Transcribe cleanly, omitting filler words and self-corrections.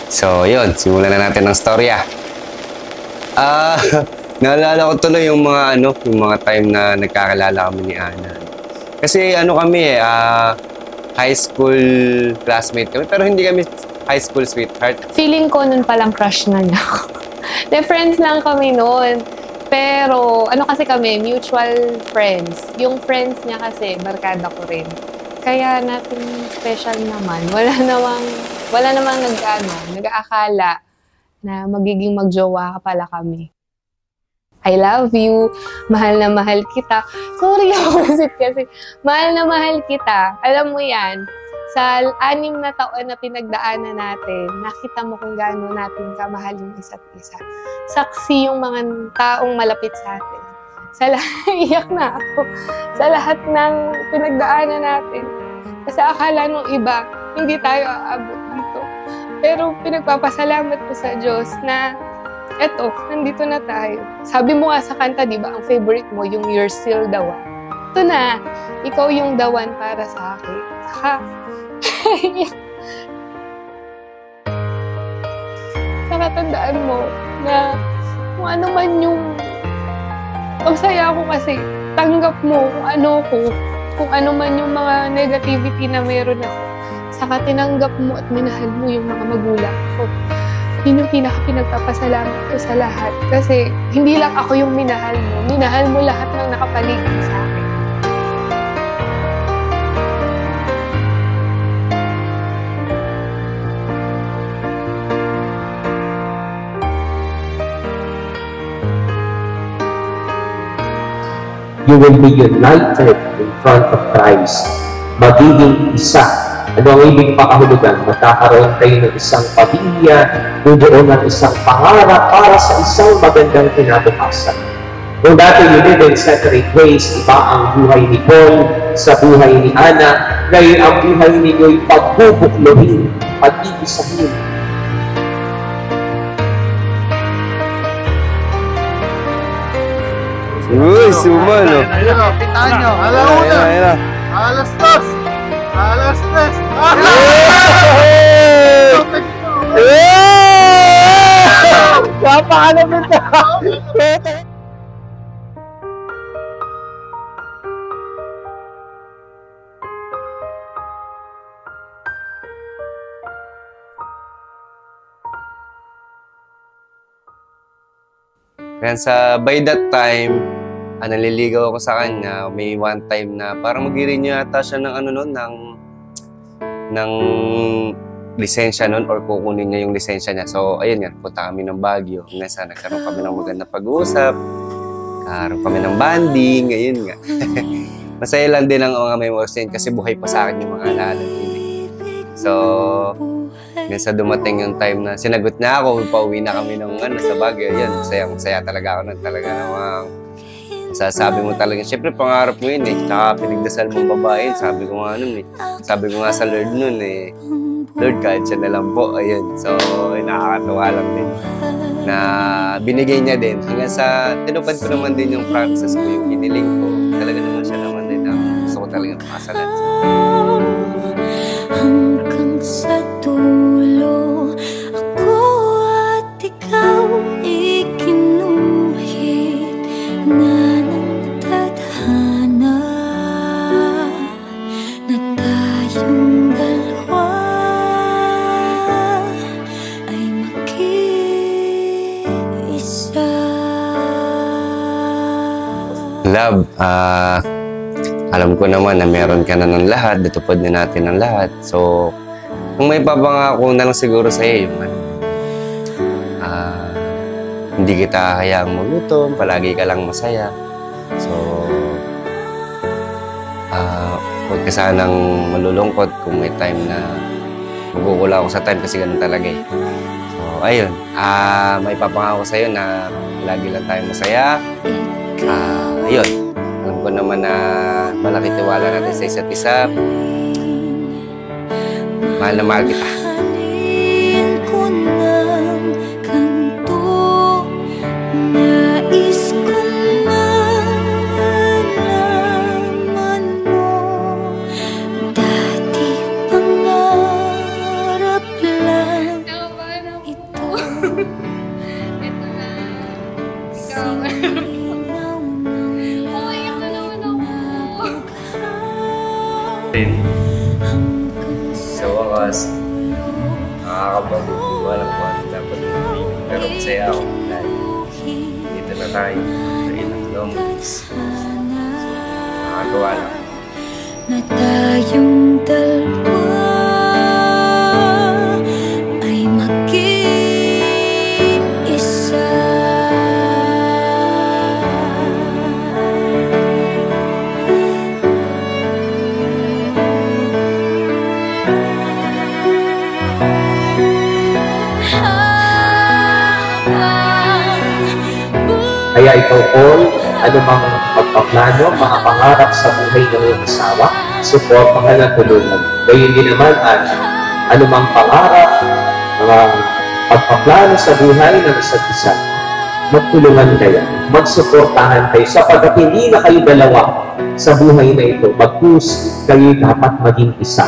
So, yun. Simulan na natin ang storya. Naalala ko tuloy yung mga time na nagkakalala kami ni Ana. Kasi kami high school classmate kami, pero hindi kami high school sweetheart. Feeling ko nun palang crush na niya ako. De friends lang kami noon. Pero kasi kami, mutual friends. Yung friends niya kasi, barkada ko rin. Kaya natin special naman. Wala namang nag-aakala na magiging magjowa ka pala kami. I love you. Mahal na mahal kita. Sorry ako kasi mahal na mahal kita. Alam mo yan, sa 6 na taon na pinagdaanan natin, nakita mo kung gaano natin kamahal yung isa't isa. Saksi yung mga taong malapit sa atin. Iyak na ako. Sa lahat ng pinagdaanan natin. Kasi akala nung iba, hindi tayo aabot dito. Pero pinagpapasalamat ko sa Diyos na eto, nandito na tayo. Sabi mo nga sa kanta, di ba, ang favorite mo, yung You're Still the One. Ito na, ikaw yung the one para sa akin. Saka tandaan mo na kung ano man yung masaya ako kasi tanggap mo kung ano ko, kung ano man yung mga negativity na meron ako. Saka tinanggap mo at minahal mo yung mga magulang ko. Yun yung pinagpapasalamat ko sa lahat. Kasi hindi lang ako yung minahal mo lahat ng nakapaligid sa akin. You will be united in front of Christ. Magiging isa. Ano ang ibig pakahulugan? Magkakaroon kayo ng isang pamilya, doon ng isang pangarap para sa isang magandang kinabukasan. Kung dati you live in separate ways, iba ang buhay ni Paul sa buhay ni Ana, ngayon ang buhay ninyo'y pagbubuklohin, pag-iisahin. Uy, suma, no? Ayun o, pitaan nyo. Alauna. Alas 2. Alas 3. Napakalapit na! Kaya by that time, naliligaw ako sa kanya. May one time na parang mag-i-renew yata siya ng lisensya nun or kukunin niya yung lisensya niya. So, ayun nga, punta kami ng Baguio. Hanggang sa nagkaroon kami ng magandang pag-uusap. Nagkaroon kami ng banding, ayun nga. Masaya lang din ang mga memories yun kasi buhay pa sa akin yung mga alaala yun. So, hanggang sa dumating yung time na sinagot niya ako, pauwi na kami ng sa Baguio. Yan, masaya talaga ako nun. Talaga namang masasabi mo talaga. Siyempre, pangarap mo yun eh. Tsaka pinagdasal mong babae. Sabi ko nga nun eh. Sabi ko nga sa Lord nun eh. Lord, kahit siya na lang po. Ayun. So, nakakatuwa lang din. Na binigay niya din. Hanggang sa tinupad ko naman din yung promises ko, yung hiniling ko. Talaga naman siya naman din na gusto ko talaga makasalan. Hanggang sa dulo, ako at ikaw ikinuhit na ng tadhana na tayong dalawa ay mag-iisa. Love, alam ko naman na meron ka na ng lahat, natupad na natin ang lahat. So, kung may papangako na lang siguro sa'yo yung hindi kita hayaang magutom, palagi ka lang masaya. So, huwag ka sanang malulungkot kung may time na magkukula ako sa time kasi ganun talaga eh. So, ayun, may papangako sa'yo na palagi lang tayo masaya. Ayun, alam ko naman na malaki tiwala natin sa isa't isa. Mahal na mahal kita. Tapos, nakakabago ko alam ko ano dapat gawin. Pero masaya ako dahil dito na tayo sa ilang long days. So, nakagawa lang. Na tayong dalawa ay maging isa. Kaya ikaw, Paul, anumang pagpaplano, mga pangarap sa buhay ng iyong asawa, suportahan at tulungan. Gayun din naman at anumang pangarap, mga pagpaplano sa buhay ng isa't isa, magtulungan kayo, magsuportahan kayo, sapagkat hindi na kayo dalawa sa buhay na ito, bagkus kayo dapat maging isa.